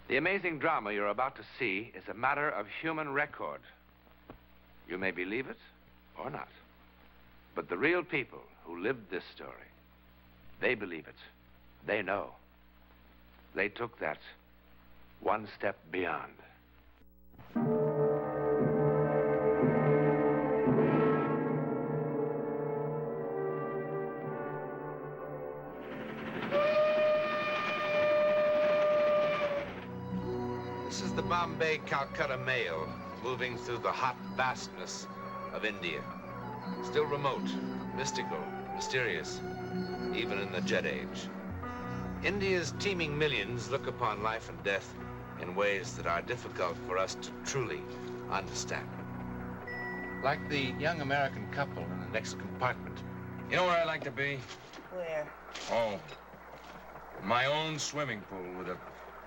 The amazing drama you're about to see is a matter of human record. You may believe it or not. But the real people who lived this story, they believe it. They know. They took that one step beyond. This is the Bombay-Calcutta mail moving through the hot vastness of India. Still remote, mystical, mysterious, even in the jet age. India's teeming millions look upon life and death in ways that are difficult for us to truly understand. Like the young American couple in the next compartment. You know where I'd like to be? Where? Oh, my own swimming pool with a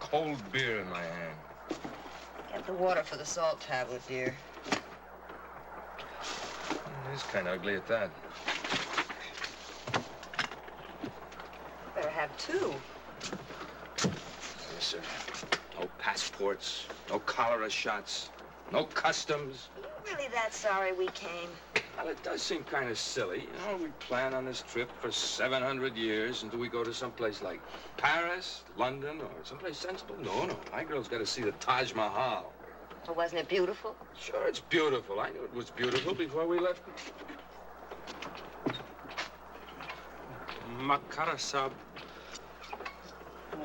cold beer in my hand. Get the water for the salt tablet, dear. It is kind of ugly at that. Better have two. Yes, sir. No passports, no cholera shots, no customs. Are you really that sorry we came? Well, it does seem kind of silly. You know, we plan on this trip for 700 years, and do we go to someplace like Paris, London, or someplace sensible? No, no. My girl's got to see the Taj Mahal. Well, wasn't it beautiful? Sure, it's beautiful. I knew it was beautiful before we left. Makara sab.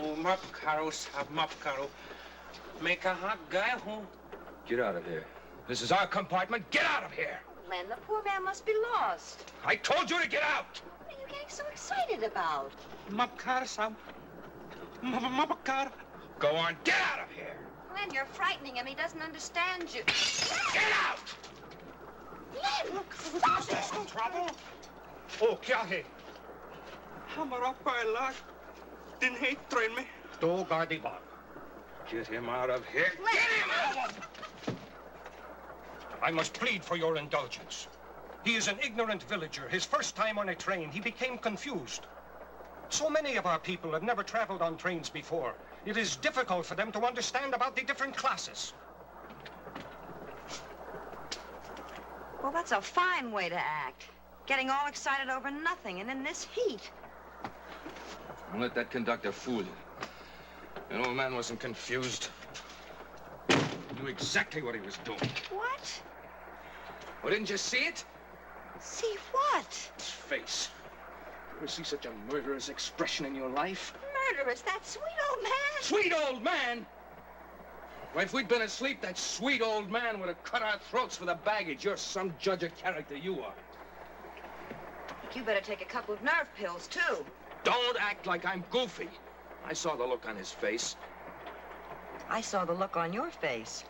Oh, Makaro sab, Makaro. Make a hot guy who. Get out of here. This is our compartment. Get out of here! Len, the poor man must be lost. I told you to get out! What are you getting so excited about? Makara sab. Makara. Go on, get out of here! Len, you're frightening him. He doesn't understand you. Get out! Len, stop it! Some trouble? Oh, kya hai? Hamara pehla din hai train mein. Do gaadi baat. Get him out of here. Len. Get him out! I must plead for your indulgence. He is an ignorant villager. His first time on a train, he became confused. So many of our people have never traveled on trains before. It is difficult for them to understand about the different classes. Well, that's a fine way to act. Getting all excited over nothing, and in this heat. Don't let that conductor fool you. That old man wasn't confused. He knew exactly what he was doing. What? Well, didn't you see it? See what? His face. You ever see such a murderous expression in your life? Murderous, that sweet old man. Sweet old man? Well, if we'd been asleep, that sweet old man would have cut our throats for the baggage. You're some judge of character, you are. I think you better take a couple of nerve pills, too. Don't act like I'm goofy. I saw the look on his face. I saw the look on your face.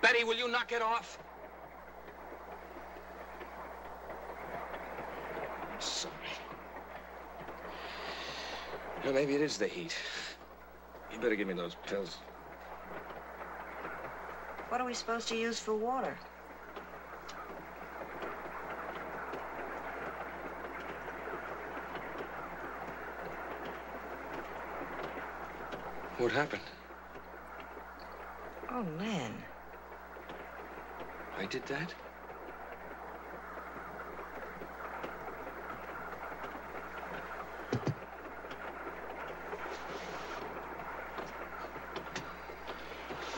Betty, will you knock it off? I'm sorry. Well, maybe it is the heat. You better give me those pills. What are we supposed to use for water? What happened? Oh, Len. I did that?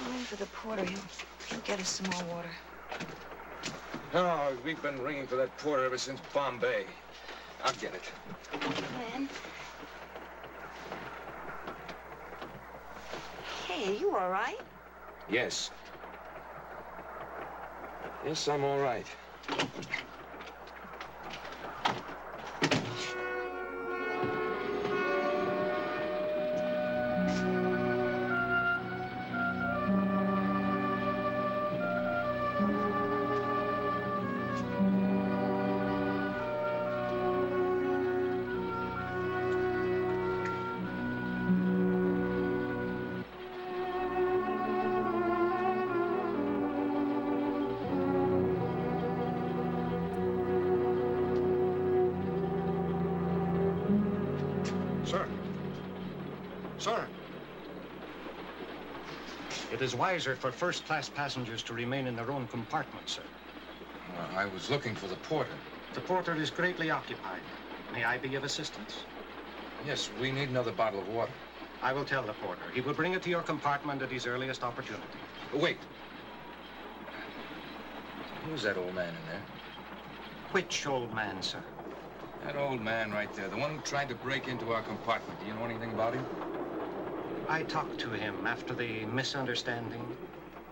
Wait for the porter. He'll get us some more water. Oh, we've been ringing for that porter ever since Bombay. I'll get it. Len? Hey, are you all right? Yes. Yes, I'm all right. Sir. Sir. It is wiser for first-class passengers to remain in their own compartment, sir. I was looking for the porter. The porter is greatly occupied. May I be of assistance? Yes, we need another bottle of water. I will tell the porter. He will bring it to your compartment at his earliest opportunity. Wait. Who's that old man in there? Which old man, sir? That old man right there, the one who tried to break into our compartment. Do you know anything about him? I talked to him after the misunderstanding.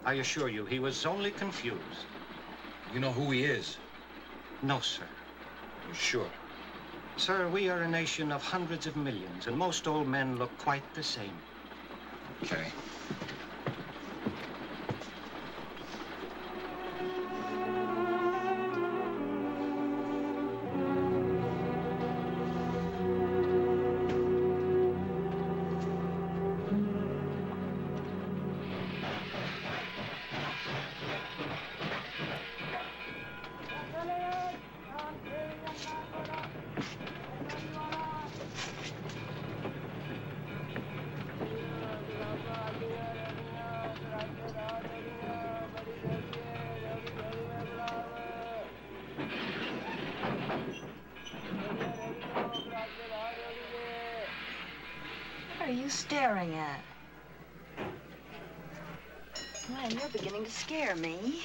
I assure you, he was only confused. You know who he is? No, sir. You sure? Sir, we are a nation of hundreds of millions, and most old men look quite the same. Okay. What are you staring at? Man, you're beginning to scare me.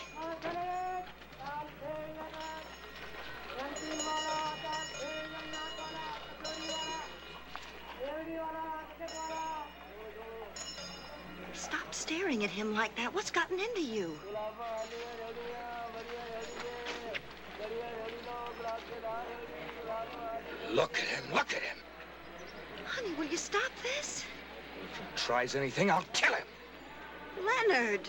Stop staring at him like that. What's gotten into you? Look at him, look at him. Honey, will you stop this? If he tries anything, I'll kill him. Leonard!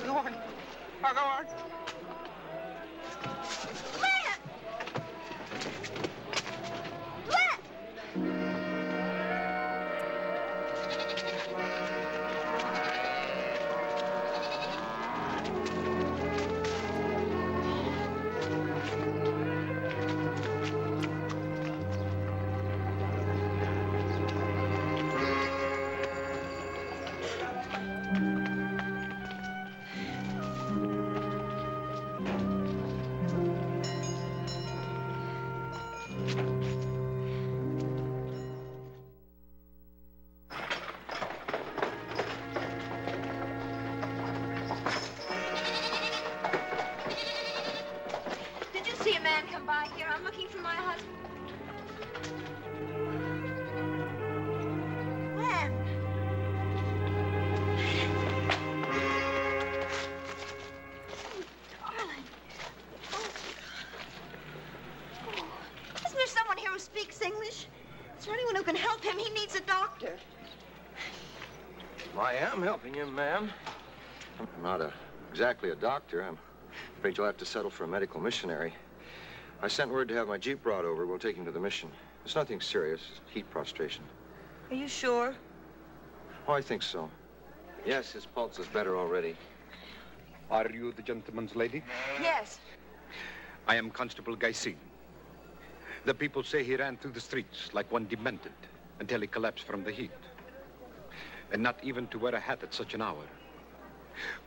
Go on. I'll go on. See a man come by here. I'm looking for my husband. Len. Oh, darling. Oh. Isn't there someone here who speaks English? Is there anyone who can help him? He needs a doctor. I am helping him, ma'am. I'm not exactly a doctor. I'm afraid you'll have to settle for a medical missionary. I sent word to have my Jeep brought over. We'll take him to the mission. It's nothing serious. Heat prostration. Are you sure? Oh, I think so. Yes, his pulse is better already. Are you the gentleman's lady? Yes. I am Constable Gaisin. The people say he ran through the streets like one demented until he collapsed from the heat. And not even to wear a hat at such an hour.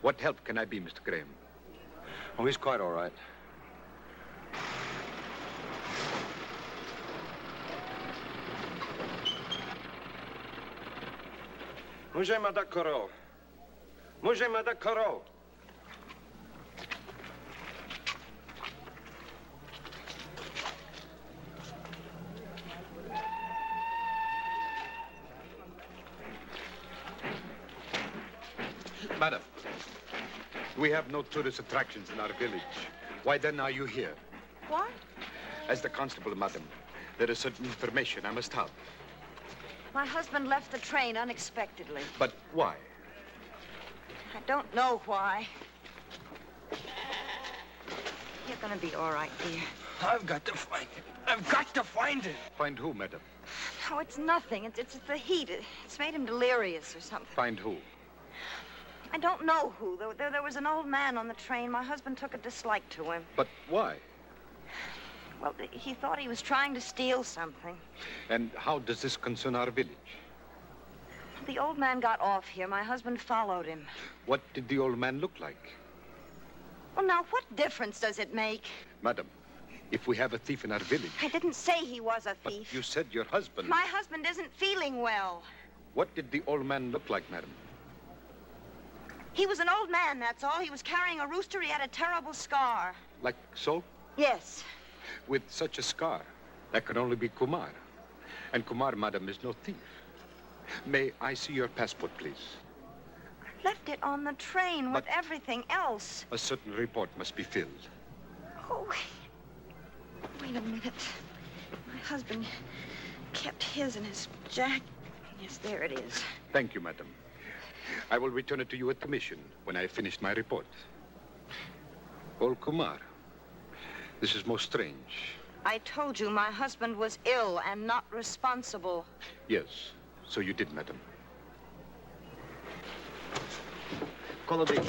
What help can I be, Mr. Graham? Oh, he's quite all right. Muje madakoro. Muje madakoro. Madam, we have no tourist attractions in our village. Why then are you here? What? As the constable, madam, there is certain information I must have. My husband left the train unexpectedly. But why? I don't know why. You're gonna be all right, dear. I've got to find it. I've got to find it. Find who, madam? No, it's nothing. It's the heat. It's made him delirious or something. Find who? I don't know who. There was an old man on the train. My husband took a dislike to him. But why? Well, he thought he was trying to steal something. And how does this concern our village? The old man got off here. My husband followed him. What did the old man look like? Well, now, what difference does it make? Madam, if we have a thief in our village... I didn't say he was a thief. But you said your husband... My husband isn't feeling well. What did the old man look like, madam? He was an old man, that's all. He was carrying a rooster. He had a terrible scar. Like so? Yes. With such a scar, that could only be Kumar. And Kumar, madam, is no thief. May I see your passport, please? I left it on the train with everything else. A certain report must be filled. Oh, wait a minute. My husband kept his in his jacket. Yes, there it is. Thank you, madam. I will return it to you at the mission when I have finished my report. Old Kumar, this is most strange. I told you my husband was ill and not responsible. Yes, so you did, madam. Colobi.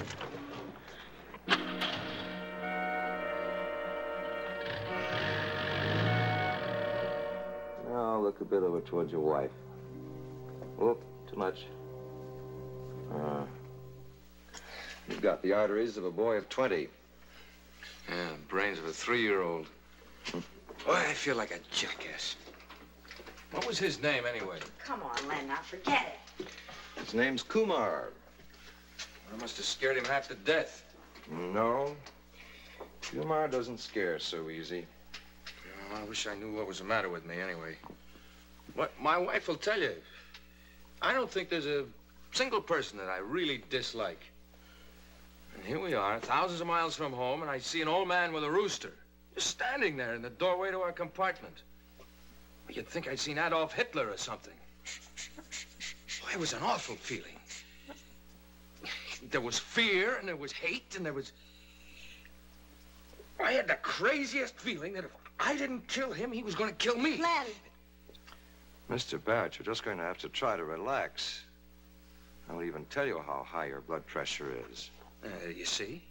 Now look a bit over towards your wife. Oh, too much. You've got the arteries of a boy of 20. Yeah, brains of a 3-year-old. Boy, I feel like a jackass. What was his name, anyway? Come on, Len, now forget it. His name's Kumar. I must have scared him half to death. No. Kumar doesn't scare so easy. Oh, I wish I knew what was the matter with me, anyway. What my wife will tell you. I don't think there's a single person that I really dislike. And here we are, thousands of miles from home, and I see an old man with a rooster just standing there in the doorway to our compartment. Well, you'd think I'd seen Adolf Hitler or something. Boy, it was an awful feeling. There was fear, and there was hate, and there was... I had the craziest feeling that if I didn't kill him, he was going to kill me. Len. Mr. Barrett, you're just going to have to try to relax. I won't even tell you how high your blood pressure is. You see?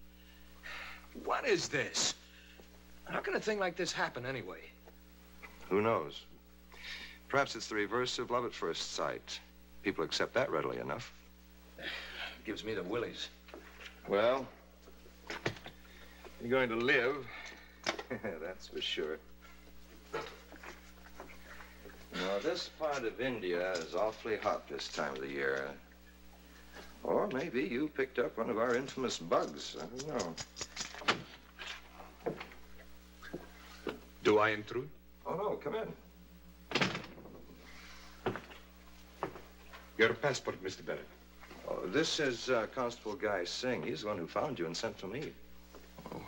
What is this? How can a thing like this happen anyway? Who knows? Perhaps it's the reverse of love at first sight. People accept that readily enough. Gives me the willies. Well, you're going to live. That's for sure. Now, this part of India is awfully hot this time of the year. Or maybe you picked up one of our infamous bugs. I don't know. Do I intrude? Oh, no, come in. Your passport, Mr. Barrett. Oh, this is Constable Guy Singh. He's the one who found you and sent for me. Oh,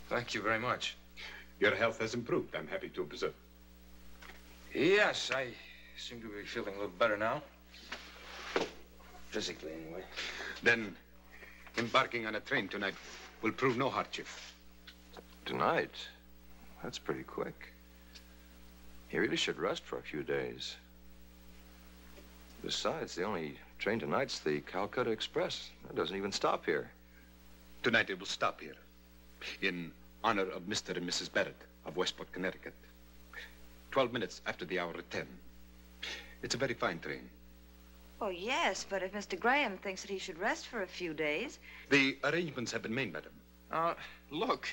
thank you very much. Your health has improved, I'm happy to observe. Yes, I seem to be feeling a little better now. Physically, anyway. Then, embarking on a train tonight will prove no hardship. Tonight? That's pretty quick. He really should rest for a few days. Besides, the only train tonight's the Calcutta Express. It doesn't even stop here. Tonight it will stop here, in honor of Mr. and Mrs. Barrett of Westport, Connecticut. 12 minutes after the hour of 10. It's a very fine train. Oh, yes, but if Mr. Graham thinks that he should rest for a few days... The arrangements have been made, madam. Look,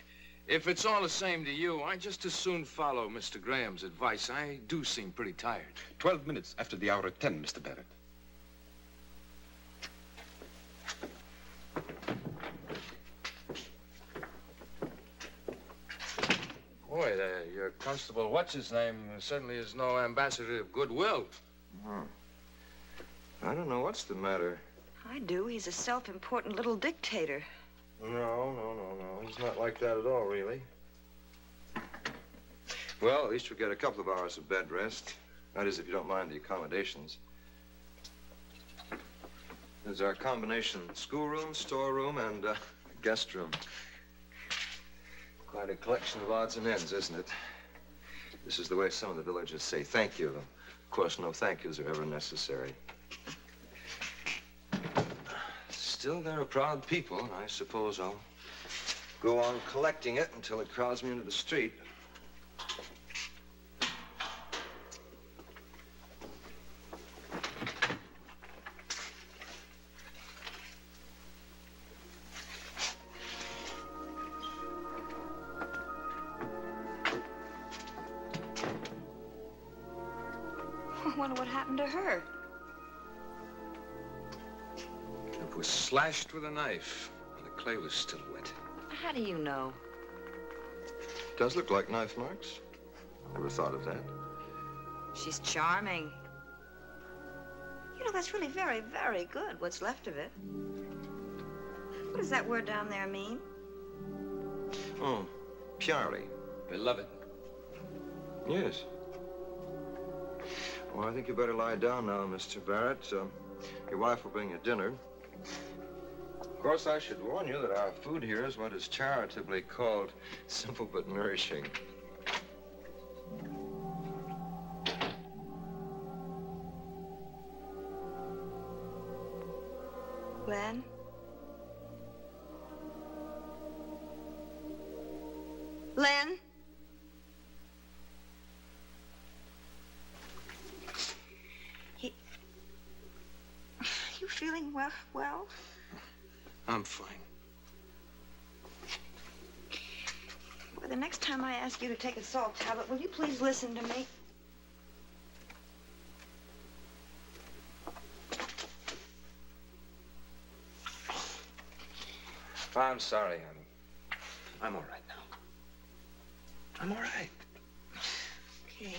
if it's all the same to you, I just as soon follow Mr. Graham's advice. I do seem pretty tired. 12 minutes after the hour of 10, Mr. Barrett. Boy, your constable, what's-his-name, certainly is no ambassador of goodwill. I don't know what's the matter. I do. He's a self-important little dictator. No. He's not like that at all, really. Well, at least you'll get a couple of hours of bed rest. That is, if you don't mind the accommodations. There's our combination schoolroom, storeroom, and guest room. Quite a collection of odds and ends, isn't it? This is the way some of the villagers say thank you. Of course, no thank yous are ever necessary. Still, they're a proud people, and I suppose I'll go on collecting it until it crowds me into the street. I wonder what happened to her. It was slashed with a knife, and the clay was still wet. How do you know? Does look like knife marks. Never thought of that. She's charming. You know, that's really very, very good, what's left of it. What does that word down there mean? Oh, Piari. Beloved. Yes. Well, I think you better lie down now, Mr. Barrett. Your wife will bring you dinner. Of course, I should warn you that our food here is what is charitably called simple but nourishing. Glenn? Len? You feeling well? I'm fine. Well, the next time I ask you to take a salt tablet, will you please listen to me? I'm sorry, I'm all right now. I'm all right. Okay.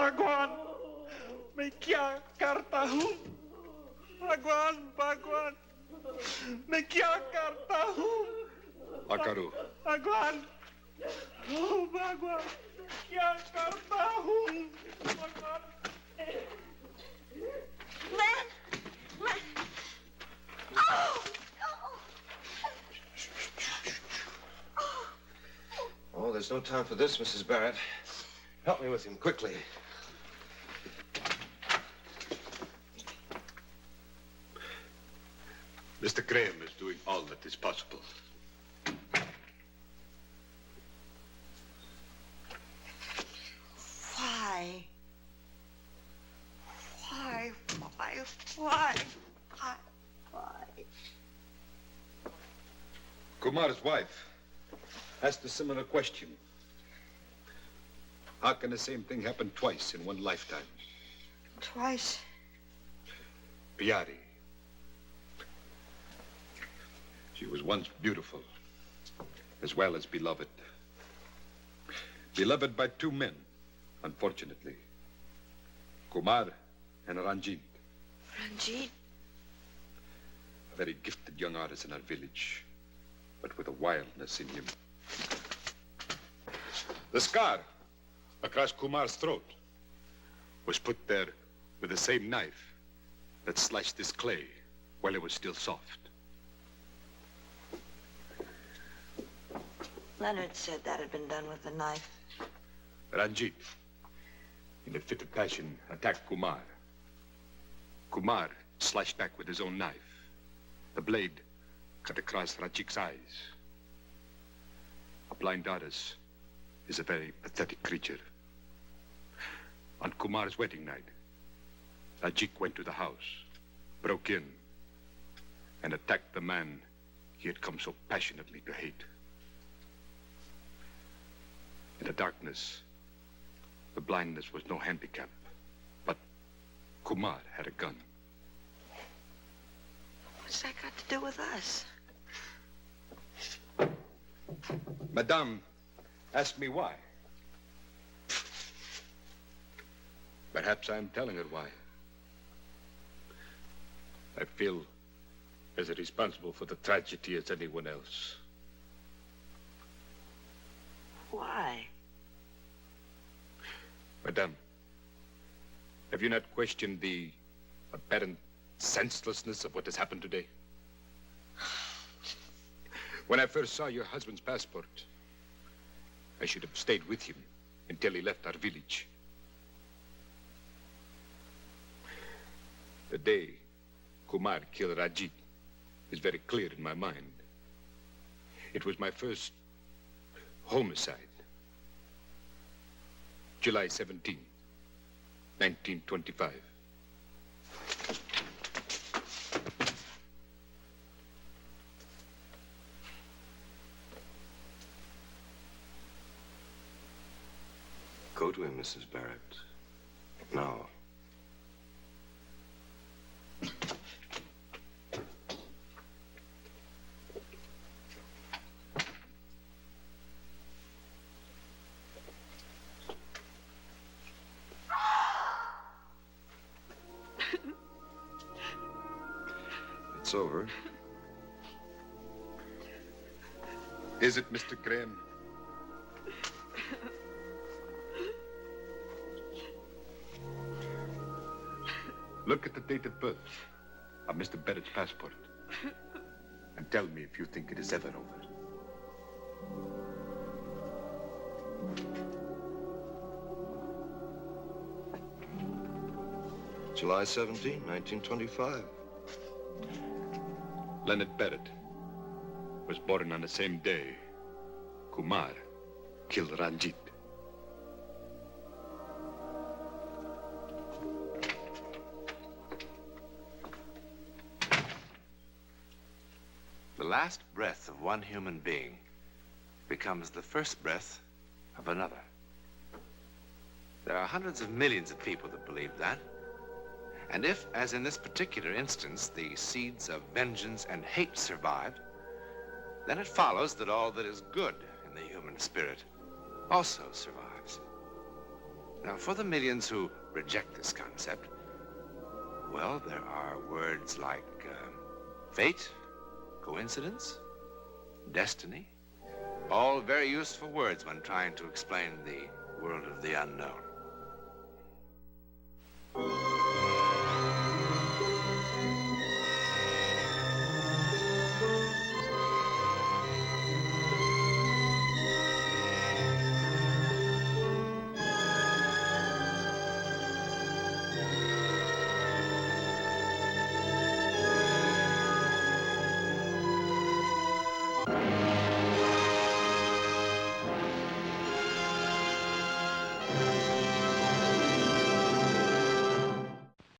भगवान मैं क्या करता हूँ भगवान भगवान मैं क्या करता हूँ Akaru. भगवान ओ भगवान क्या करता हूँ भगवान Len! Len! Oh! Oh, there's no time for this, Mrs. Barrett. Help me with him, quickly. Mr. Graham is doing all that is possible. Why? Why? Why? Why? Why? Why? Kumar's wife asked a similar question. How can the same thing happen twice in one lifetime? Twice. Piari. She was once beautiful, as well as beloved. Beloved by two men, unfortunately. Kumar and Ranjit. Ranjit? A very gifted young artist in our village, but with a wildness in him. The scar across Kumar's throat was put there with the same knife that sliced this clay while it was still soft. Leonard said that had been done with a knife. Ranjit, in a fit of passion, attacked Kumar. Kumar slashed back with his own knife. The blade cut across Ranjit's eyes. A blind artist is a very pathetic creature. On Kumar's wedding night, Ranjit went to the house, broke in, and attacked the man he had come so passionately to hate. In the darkness, the blindness was no handicap, but Kumar had a gun. What's that got to do with us? Madame asked me why. Perhaps I'm telling her why. I feel as responsible for the tragedy as anyone else. Why? Madame, have you not questioned the apparent senselessness of what has happened today? When I first saw your husband's passport, I should have stayed with him until he left our village. The day Kumar killed Ranjit is very clear in my mind. It was my first homicide. July 17, 1925. Go to him, Mrs. Barrett. Now. It's over. Is it, Mr. Graham? Look at the date of birth of Mr. Barrett's passport and tell me if you think it is ever over. July 17, 1925. Leonard Barrett was born on the same day Kumar killed Ranjit. The last breath of one human being becomes the first breath of another. There are hundreds of millions of people that believe that. And if, as in this particular instance, the seeds of vengeance and hate survived, then it follows that all that is good in the human spirit also survives. Now, for the millions who reject this concept, well, there are words like fate, coincidence, destiny, all very useful words when trying to explain the world of the unknown.